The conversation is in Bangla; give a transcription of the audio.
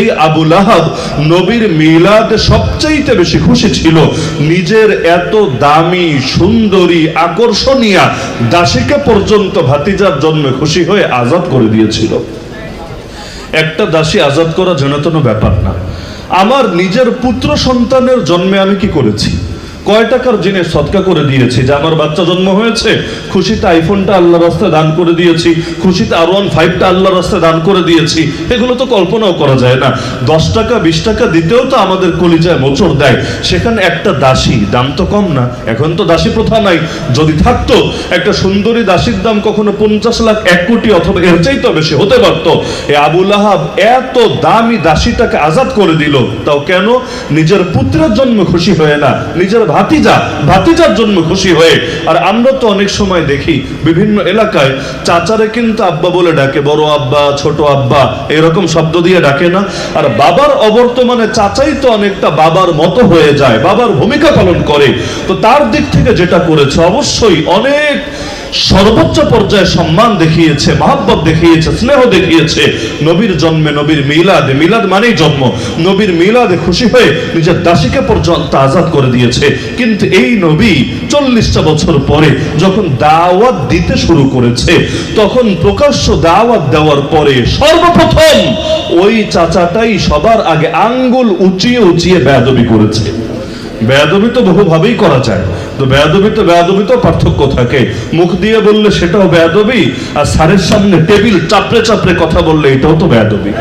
এই আবু লাহাব নবীর মিলাদে সবচাইতে বেশি খুশি ছিল। নিজের এত দামি সুন্দরী আকর্ষণীয় দাসীকে পর্যন্ত ভাতিজার জন্মে খুশি হয়ে আজাদ করে দিয়েছিল। একটা দাসী আজাদ করা জনতন ব্যাপার না। আমার নিজের পুত্র সন্তানের জন্মে আমি কি করেছি? কয় টাকার জিনিস সদকা করে দিয়েছি। যে আমার বাচ্চা জন্ম হয়েছে, খুশিতে আইফোনটা আল্লাহ রাস্তায় দান করে দিয়েছি, খুশিতে R15টা আল্লাহ রাস্তায় দান করে দিয়েছি। এগুলো তো কল্পনাও করা যায় না। 10 টাকা 20 টাকা দিতেও তো আমাদের কলিজায় মোচড় দেয়। সেখানে একটা দাসী, দাম তো কম না। এখন তো দাসী প্রথা নাই। যদি থাকতো, একটা সুন্দরী দাসীর দাম কখনো 50 লাখ 1 কোটি অথবা এর চাইতে বেশি হতে পারতো। এই আবু লাহাব এত দামি দাসীটাকে আজাদ করে দিল। তাও কেন? নিজের পুত্রের জন্ম খুশি হয়ে না, নিজের ভাতিজার জন্য খুশি হয়ে। আর আমরা তো অনেক সময় দেখি বিভিন্ন এলাকায় চাচারে কিন্তু আব্বা বলে ডাকে, বড় আব্বা, ছোট আব্বা, এরকম শব্দ দিয়ে ডাকে না? আর বাবার অবর্তমানে চাচাই তো অনেকটা বাবার মতো হয়ে যায়, বাবার ভূমিকা পালন করে। তো তার দিক থেকে যেটা করেছে অবশ্যই অনেক সর্বোচ্চ পর্যায়ে সম্মান দেখিয়েছে, মহব্বত দেখিয়েছে, স্নেহ দেখিয়েছে। নবীর জন্মে, নবীর মিলাদে, মিলাদ মানেই জন্ম, নবীর মিলাদে খুশি হয়ে নিজের দাসীকে পর্যন্ত আজাদ করে দিয়েছে। কিন্তু এই নবী 40টা বছর পরে যখন দাওয়াত দিতে শুরু করেছে, তখন প্রকাশ্য দাওয়াত দেওয়ার পরে সর্বপ্রথম ওই চাচাটাই সবার আগে আঙ্গুল উঁচিয়ে উঁচিয়ে বেয়াদবি করেছে। বেয়াদবি তো বহুভাবেই করা যায়, তো বেয়াদবি তো পার্থক্য থাকে। মুখ দিয়ে বললে সেটাও বেয়াদবি, আর স্যারের সামনে টেবিল চাপড়ে চাপড়ে কথা বললে এটাও তো বেয়াদবি।